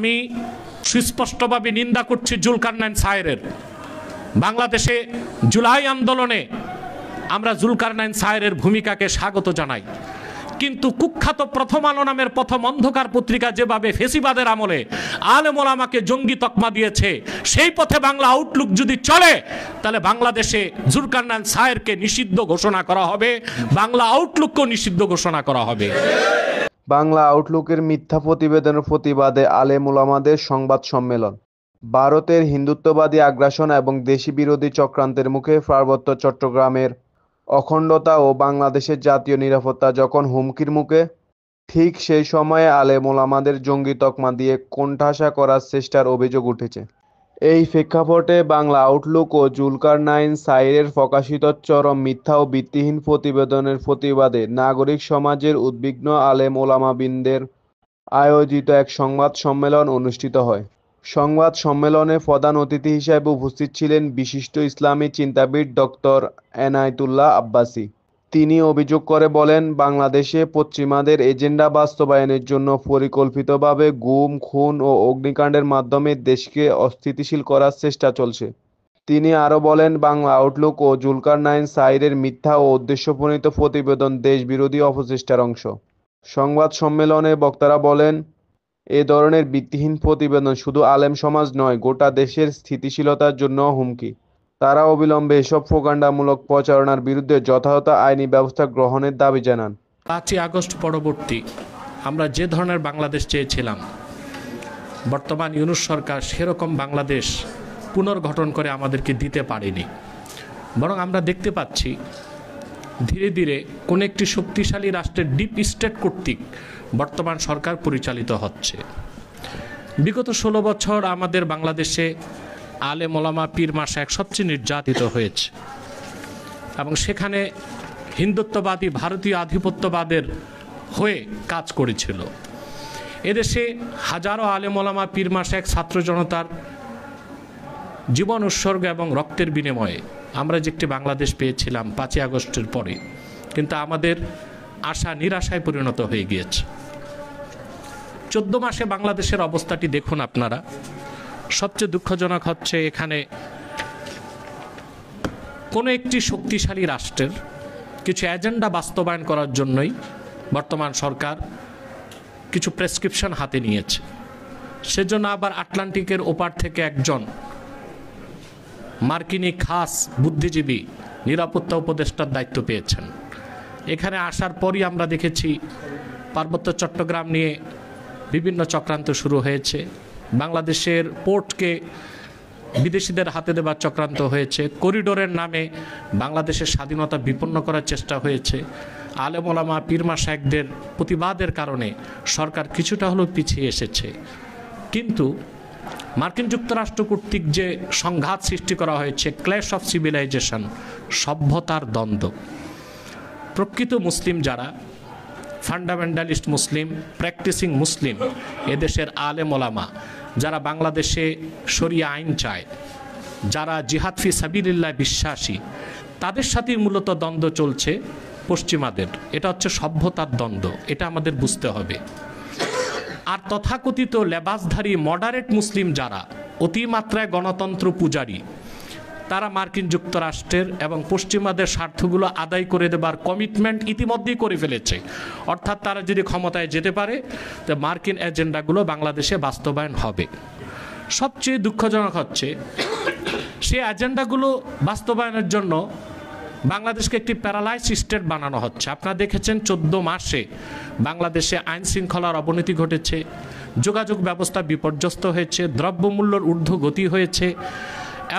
আমি সুস্পষ্টভাবে নিন্দা করছি জুলকারনাইন সায়েরের। বাংলাদেশে জুলাই আন্দোলনে আমরা জুলকারনাইন সায়েরের ভূমিকাকে স্বাগত জানাই, কিন্তু কুখ্যাত প্রথম আলো নামের প্রথম অন্ধকার পত্রিকা যেভাবে ফেসিবাদের আমলে আলেম ওলামাকে জঙ্গি তকমা দিয়েছে, সেই পথে বাংলা আউটলুক যদি চলে তাহলে বাংলাদেশে জুলকারনাইন সায়েরকে নিষিদ্ধ ঘোষণা করা হবে, বাংলা আউটলুককেও নিষিদ্ধ ঘোষণা করা হবে। বাংলা আউটলুকের মিথ্যা প্রতিবেদনের প্রতিবাদে আলেম ওলামাদের সংবাদ সম্মেলন। ভারতের হিন্দুত্ববাদী আগ্রাসন এবং দেশি বিরোধী চক্রান্তের মুখে পার্বত্য চট্টগ্রামের অখণ্ডতা ও বাংলাদেশের জাতীয় নিরাপত্তা যখন হুমকির মুখে, ঠিক সেই সময়ে আলেম ওলামাদের জঙ্গি তকমা দিয়ে কোণঠাসা করার চেষ্টার অভিযোগ উঠেছে। এই প্রেক্ষাপটে বাংলা আউটলুক ও জুলকারনাইন সায়েরের প্রকাশিত চরম মিথ্যা ও ভিত্তিহীন প্রতিবেদনের প্রতিবাদে নাগরিক সমাজের উদ্বিগ্ন আলেম ওলামাবৃন্দের আয়োজিত এক সংবাদ সম্মেলন অনুষ্ঠিত হয়। সংবাদ সম্মেলনে প্রধান অতিথি হিসেবে উপস্থিত ছিলেন বিশিষ্ট ইসলামী চিন্তাবিদ ডক্টর এনায়েতুল্লাহ আব্বাসী। তিনি অভিযোগ করে বলেন, বাংলাদেশে পশ্চিমাদের এজেন্ডা বাস্তবায়নের জন্য পরিকল্পিতভাবে গুম, খুন ও অগ্নিকাণ্ডের মাধ্যমে দেশকে অস্থিতিশীল করার চেষ্টা চলছে। তিনি আরও বলেন, বাংলা আউটলুক ও জুলকারনাইন সায়েরের মিথ্যা ও উদ্দেশ্যপ্রণীত প্রতিবেদন দেশবিরোধী অপচেষ্টার অংশ। সংবাদ সম্মেলনে বক্তারা বলেন, এ ধরনের ভিত্তিহীন প্রতিবেদন শুধু আলেম সমাজ নয়, গোটা দেশের স্থিতিশীলতার জন্য হুমকি। তারা অবিলম্বে এসব প্রোপাগান্ডামূলক প্রচারণার বিরুদ্ধে যথাযথ আইনি ব্যবস্থা গ্রহণের দাবি জানান। 5ই আগস্ট পরবর্তী আমরা যে ধরনের বাংলাদেশ চেয়েছিলাম, বর্তমান ইউনূস সরকার সেরকম বাংলাদেশ পুনর্গঠন করে আমাদেরকে দিতে পারেনি। বরং আমরা দেখতে পাচ্ছি ধীরে ধীরে কোন একটি শক্তিশালী রাষ্ট্রের ডিপ স্টেট কর্তৃক বর্তমান সরকার পরিচালিত হচ্ছে। বিগত 16 বছর আমাদের বাংলাদেশে আলেম ওলামা পীর মাশায়েখ সবচেয়ে নির্যাতিত হয়েছে এবং সেখানে হিন্দুত্ববাদী ভারতীয় আধিপত্যবাদের হয়ে কাজ করেছিল। এদেশে হাজারো আলেম ওলামা পীর মাশায়েখ ছাত্র জনতার জীবন উৎসর্গ এবং রক্তের বিনিময়ে আমরা যে একটি বাংলাদেশ পেয়েছিলাম 5ই আগস্টের পরে, কিন্তু আমাদের আশা নিরাশায় পরিণত হয়ে গিয়েছে। 14 মাসে বাংলাদেশের অবস্থাটি দেখুন আপনারা। সবচেয়ে দুঃখজনক হচ্ছে এখানে কোনো একটি শক্তিশালী রাষ্ট্রের কিছু এজেন্ডা বাস্তবায়ন করার জন্যই বর্তমান সরকার কিছু প্রেসক্রিপশন হাতে নিয়েছে। সেজন্য আবার আটলান্টিকের ওপার থেকে একজন মার্কিনী খাস বুদ্ধিজীবী নিরাপত্তা উপদেষ্টার দায়িত্ব পেয়েছেন। এখানে আসার পরই আমরা দেখেছি পার্বত্য চট্টগ্রাম নিয়ে বিভিন্ন চক্রান্ত শুরু হয়েছে। বাংলাদেশের পোর্টকে বিদেশিদের হাতে দেবার চক্রান্ত হয়েছে। করিডোরের নামে বাংলাদেশের স্বাধীনতা বিপন্ন করার চেষ্টা হয়েছে। আলেম ওলামা পীর মাশায়েখদের প্রতিবাদের কারণে সরকার কিছুটা হলেও পিছিয়ে এসেছে। কিন্তু মার্কিন যুক্তরাষ্ট্র কর্তৃক যে সংঘাত সৃষ্টি করা হয়েছে, ক্ল্যাশ অফ সিভিলাইজেশন, সভ্যতার দ্বন্দ্ব, প্রকৃত মুসলিম যারা ফান্ডামেন্টালিস্ট মুসলিম, প্র্যাকটিসিং মুসলিম, এদেশের আলেম ওলামা যারা বাংলাদেশে শরিয়া আইন চায়, যারা জিহাদ ফি সাবিলিল্লাহ বিশ্বাসী, তাদের সাথেই মূলত দ্বন্দ্ব চলছে পশ্চিমাদের। এটা হচ্ছে সভ্যতার দ্বন্দ্ব, এটা আমাদের বুঝতে হবে। আর তথাকথিত লেবাসধারী মডারেট মুসলিম যারা অতিমাত্রায় গণতন্ত্র পূজারী, তারা মার্কিন যুক্তরাষ্ট্রের এবং পশ্চিমাদের স্বার্থগুলো আদায় করে দেবার কমিটমেন্ট ইতিমধ্যেই করে ফেলেছে। অর্থাৎ তারা যদি ক্ষমতায় যেতে পারে তো মার্কিন এজেন্ডাগুলো বাংলাদেশে বাস্তবায়ন হবে। সবচেয়ে দুঃখজনক হচ্ছে সেই এজেন্ডাগুলো বাস্তবায়নের জন্য বাংলাদেশকে একটি প্যারালাইজ স্টেট বানানো হচ্ছে। আপনারা দেখেছেন 14 মাসে বাংলাদেশে আইন শৃঙ্খলার অবনতি ঘটেছে, যোগাযোগ ব্যবস্থা বিপর্যস্ত হয়েছে, দ্রব্যমূল্যের ঊর্ধ্বগতি হয়েছে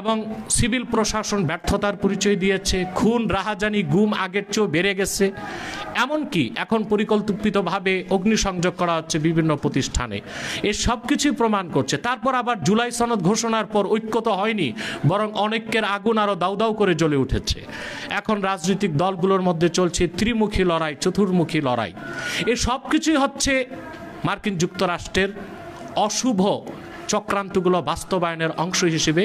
এবং সিভিল প্রশাসন ব্যর্থতার পরিচয় দিয়েছে। খুন, রাহাজানি, গুম আগের চেয়েও বেড়ে গেছে। এমনকি এখন পরিকল্পিতভাবে অগ্নিসংযোগ করা হচ্ছে বিভিন্ন প্রতিষ্ঠানে। এই সব কিছুই প্রমাণ করছে। তারপর আবার জুলাই সনদ ঘোষণার পর ঐক্য তো হয়নি, বরং অনেকের আগুন আরও দাউ দাউ করে জ্বলে উঠেছে। এখন রাজনৈতিক দলগুলোর মধ্যে চলছে ত্রিমুখী লড়াই, চতুর্মুখী লড়াই। এই সব কিছুই হচ্ছে মার্কিন যুক্তরাষ্ট্রের অশুভ চক্রান্তগুলো বাস্তবায়নের অংশ হিসেবে।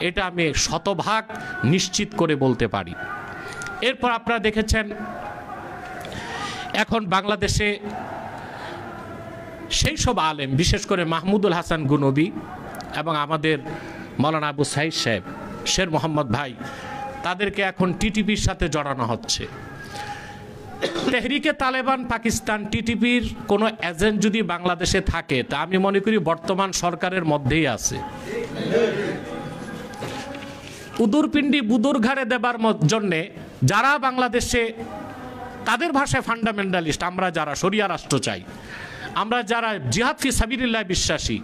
এটা আমি শতভাগ নিশ্চিত করে বলতে পারি। এরপর আপনারা দেখেছেন এখন বাংলাদেশে সেই সব আলেম, বিশেষ করে মাহমুদুল হাসান গুনবী এবং আমাদের মৌলানা আবু সাইদ সাহেব, শের মোহাম্মদ ভাই, তাদেরকে এখন টিটিপির সাথে জড়ানো হচ্ছে। তেহরিকে তালেবান পাকিস্তান টিটিপির কোনো এজেন্ট যদি বাংলাদেশে থাকে, তা আমি মনে করি বর্তমান সরকারের মধ্যেই আছে। উদুরপিণ্ডি বুদুর ঘাড়ে দেবার জন্যে যারা বাংলাদেশে, তাদের ভাষায় ফান্ডামেন্টালিস্ট, আমরা যারা শরিয়া রাষ্ট্র চাই, আমরা যারা জিহাদ ফি সাবিলিল্লাহ বিশ্বাসী,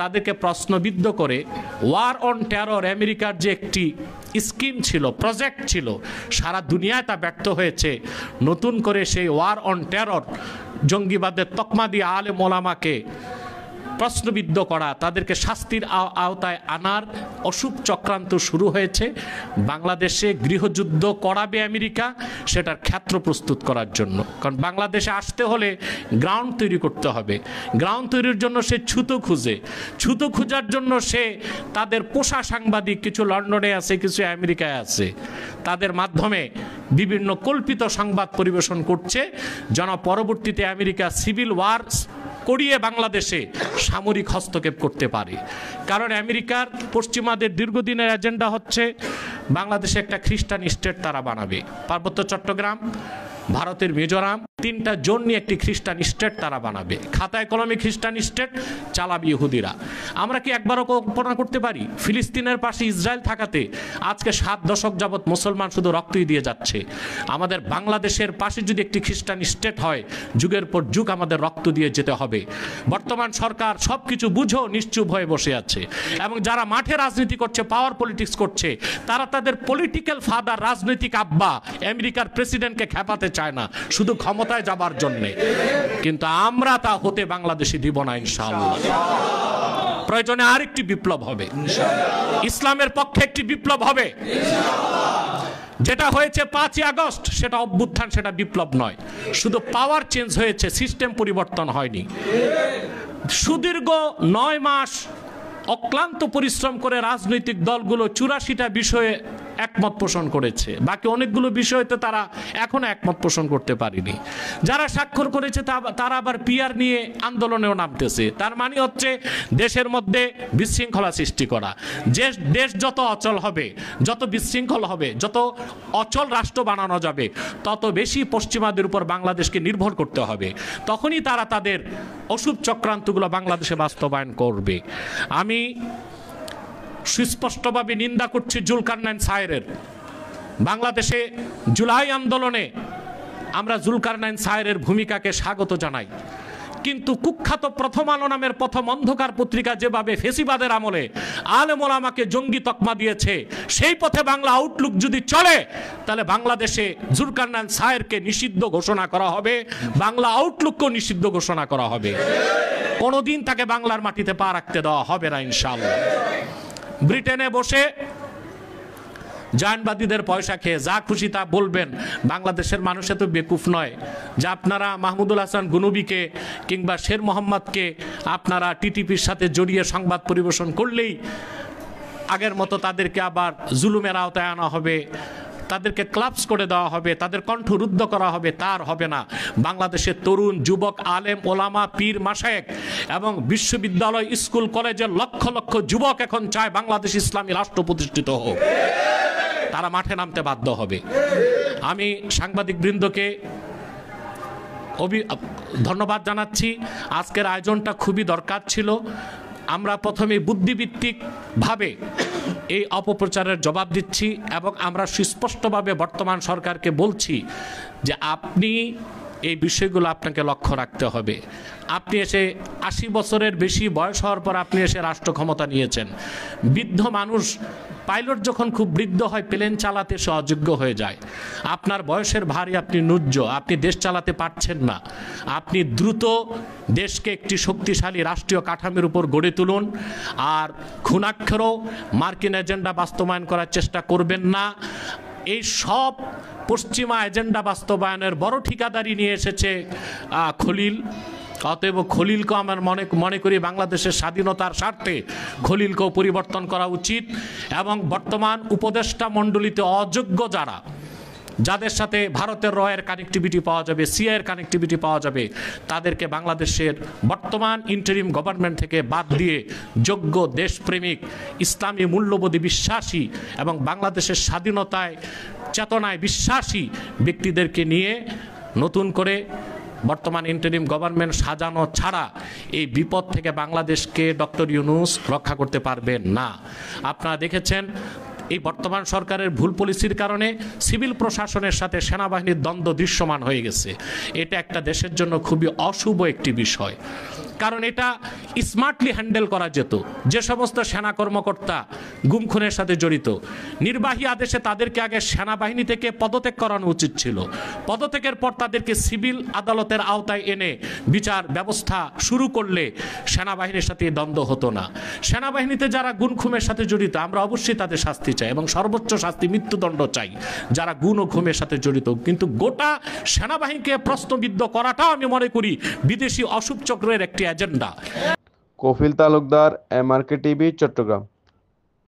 তাদেরকে প্রশ্নবিদ্ধ করে ওয়ার অন টেরর আমেরিকার যে একটি স্কিম ছিল, প্রজেক্ট ছিল, সারা দুনিয়ায় তা ব্যর্থ হয়েছে। নতুন করে সেই ওয়ার অন টেরর, জঙ্গিবাদের তকমা দিয়ে আলেম ওলামাকে প্রশ্নবিদ্ধ করা, তাদেরকে শাস্তির আওতায় আনার অশুভ চক্রান্ত শুরু হয়েছে। বাংলাদেশে গৃহযুদ্ধ করাবে আমেরিকা, সেটার ক্ষেত্র প্রস্তুত করার জন্য। কারণ বাংলাদেশে আসতে হলে গ্রাউন্ড তৈরি করতে হবে। গ্রাউন্ড তৈরির জন্য সে ছুতো খুঁজে, ছুতো খোঁজার জন্য সে তাদের পোষা সাংবাদিক, কিছু লন্ডনে আছে, কিছু আমেরিকায় আছে, তাদের মাধ্যমে বিভিন্ন কল্পিত সংবাদ পরিবেশন করছে, যেন পরবর্তীতে আমেরিকা সিভিল ওয়ার করিয়ে বাংলাদেশে সামরিক হস্তক্ষেপ করতে পারে। কারণ আমেরিকার, পশ্চিমাদের দীর্ঘদিনের এজেন্ডা হচ্ছে বাংলাদেশে একটা খ্রিস্টান স্টেট তারা বানাবে। পার্বত্য চট্টগ্রাম, ভারতের মিজোরাম, 3টা জোন নিয়ে একটি খ্রিস্টান স্টেট তারা বানাবে। খাতায় কলমে খ্রিস্টান স্টেট চালাবে ইহুদিরা। আমরা কি একবারও কল্পনা করতে পারি ফিলিস্তিনের পাশে ইসরায়েল থাকাতে আজকে 7 দশক যাবৎ মুসলমান শুধু রক্তই দিয়ে যাচ্ছে? আমাদের বাংলাদেশের পাশে যদি একটি খ্রিস্টান স্টেট হয়, যুগের পর যুগ আমাদের রক্ত দিয়ে যেতে হবে। বর্তমান সরকার সব কিছু বুঝো নিশ্চুপ হয়ে বসে আছে, এবং যারা মাঠে রাজনীতি করছে, পাওয়ার পলিটিক্স করছে, তারা তাদের পলিটিক্যাল ফাদার, রাজনৈতিক আব্বা আমেরিকার প্রেসিডেন্টকে খেপাতে চায় না, শুধু ক্ষমতায় যাবার জন্যে। কিন্তু আমরা তা হতে বাংলাদেশে দিব না ইনশাআল্লাহ। প্রয়োজনে আরেকটি বিপ্লব হবে, ইসলামের পক্ষে একটি বিপ্লব হবে। যেটা হয়েছে 5ই আগস্ট, সেটা অভ্যুত্থান, সেটা বিপ্লব নয়। শুধু পাওয়ার চেঞ্জ হয়েছে, সিস্টেম পরিবর্তন হয়নি। সুদীর্ঘ 9 মাস অক্লান্ত পরিশ্রম করে রাজনৈতিক দলগুলো 84টা বিষয়ে একমত পোষণ করেছে। বাকি অনেকগুলো বিষয়তে তারা এখনো একমত পোষণ করতে পারেনি। যারা স্বাক্ষর করেছে তারা আবার পিআর নিয়ে আন্দোলনেও নামতেছে। তার মানে হচ্ছে দেশের মধ্যে বিশৃঙ্খলা সৃষ্টি করা। দেশ যত অচল হবে, যত বিশৃঙ্খল হবে, যত অচল রাষ্ট্র বানানো যাবে, তত বেশি পশ্চিমাদের উপর বাংলাদেশকে নির্ভর করতে হবে। তখনই তারা তাদের অশুভ চক্রান্তগুলো বাংলাদেশে বাস্তবায়ন করবে। আমি সুস্পষ্টভাবে নিন্দা করছি জুলকারনাইন সায়েরের। বাংলাদেশে জুলাই আন্দোলনে আমরা জুলকারনাইন সায়েরের ভূমিকাকে স্বাগত জানাই, কিন্তু কুখ্যাত প্রথম আলো নামের প্রথম অন্ধকার পত্রিকা যেভাবে ফেসিবাদের আমলে আলেম ওলামাকে জঙ্গি তকমা দিয়েছে, সেই পথে বাংলা আউটলুক যদি চলে, তাহলে বাংলাদেশে জুলকারনাইন সায়েরকে নিষিদ্ধ ঘোষণা করা হবে, বাংলা আউটলুককেও নিষিদ্ধ ঘোষণা করা হবে। কোনোদিন তাকে বাংলার মাটিতে পা রাখতে দেওয়া হবে না ইনশাআল্লাহ। ব্রিটেনে বসে জায়নবাদীদের পয়সা খেয়ে যা খুশি তা বলবেন, বাংলাদেশের মানুষ এত বেকুফ নয় যে আপনারা মাহমুদুল হাসান গুনবীকে কিংবা শের মোহাম্মদকে আপনারা টিটিপির সাথে জড়িয়ে সংবাদ পরিবেশন করলেই আগের মতো তাদেরকে আবার জুলুমের আওতায় আনা হবে, তাদেরকে ক্লাবস করে দেওয়া হবে, তাদের কণ্ঠ রুদ্ধ করা হবে। তার হবে না। বাংলাদেশের তরুণ, যুবক, আলেম, ওলামা, পীর, মাশায়েখ এবং বিশ্ববিদ্যালয়, স্কুল, কলেজের লক্ষ লক্ষ যুবক এখন চায় বাংলাদেশ ইসলামী রাষ্ট্র প্রতিষ্ঠিত হোক। তারা মাঠে নামতে বাধ্য হবে। আমি সাংবাদিক বৃন্দকে ধন্যবাদ জানাচ্ছি। আজকের আয়োজনটা খুবই দরকার ছিল। আমরা প্রথমে বুদ্ধিভিত্তিকভাবে এই অপপ্রচারের জবাব দিচ্ছি, এবং আমরা সুস্পষ্টভাবে বর্তমান সরকারকে বলছি যে আপনি এই বিষয়গুলো আপনাকে লক্ষ্য রাখতে হবে। আপনি এসে 80 বছরের বেশি বয়স হওয়ার পর আপনি এসে রাষ্ট্র ক্ষমতা নিয়েছেন। বৃদ্ধ মানুষ, পাইলট যখন খুব বৃদ্ধ হয়, প্লেন চালাতে সে অযোগ্য হয়ে যায়। আপনার বয়সের ভারে আপনি নুজ্জ, আপনি দেশ চালাতে পারছেন না। আপনি দ্রুত দেশকে একটি শক্তিশালী রাষ্ট্রীয় কাঠামোর উপর গড়ে তুলুন, আর খুনাক্ষরও মার্কিন এজেন্ডা বাস্তবায়ন করার চেষ্টা করবেন না। এই সব পশ্চিমা এজেন্ডা বাস্তবায়নের বড় ঠিকাদারি নিয়ে এসেছে খলিল। অতএব খলিলকে আমার মনে করি বাংলাদেশের স্বাধীনতার স্বার্থে খলিলকেও পরিবর্তন করা উচিত, এবং বর্তমান উপদেষ্টা মণ্ডলীতে অযোগ্য যারা, যাদের সাথে ভারতের রয়ের কানেক্টিভিটি পাওয়া যাবে, সিআইয়ের কানেক্টিভিটি পাওয়া যাবে, তাদেরকে বাংলাদেশের বর্তমান ইন্টারিম গভর্নমেন্ট থেকে বাদ দিয়ে যোগ্য দেশপ্রেমিক ইসলামী মূল্যবোধে বিশ্বাসী এবং বাংলাদেশের স্বাধীনতায় চেতনায় বিশ্বাসী ব্যক্তিদেরকে নিয়ে নতুন করে বর্তমান ইন্টারিম গভর্নমেন্ট সাজানো ছাড়া এই বিপদ থেকে বাংলাদেশকে ডক্টর ইউনূস রক্ষা করতে পারবেন না। আপনারা দেখেছেন এই বর্তমান সরকারের ভুল পলিসির কারণে সিভিল প্রশাসনের সাথে সেনাবাহিনীর দ্বন্দ্ব দৃশ্যমান হয়ে গেছে। এটা একটা দেশের জন্য খুবই অশুভ একটি বিষয়, কারণ এটা স্মার্টলি হ্যান্ডেল করা যেত। যে সমস্ত সেনা কর্মকর্তা গুম খুনের সাথে জড়িত, নির্বাহী আদেশে তাদেরকে আগে সেনাবাহিনী থেকে পদত্যাগ করানো উচিত ছিল। পদত্যাগের পর তাদেরকে সিভিল আদালতের আওতায় এনে বিচার ব্যবস্থা শুরু করলে সেনাবাহিনীর সাথে দ্বন্দ্ব হতো না। সেনাবাহিনীতে যারা গুম খুনের সাথে জড়িত, আমরা অবশ্যই তাদের শাস্তি চাই এবং সর্বোচ্চ শাস্তি মৃত্যুদণ্ড চাই যারা গুম ও খুনের সাথে জড়িত। কিন্তু গোটা সেনাবাহিনীকে প্রশ্নবিদ্ধ করাটাও আমি মনে করি বিদেশি অশুভ চক্রের একটি এজেন্ডা। Kafil Talukdar, MRK TV, Chittagong.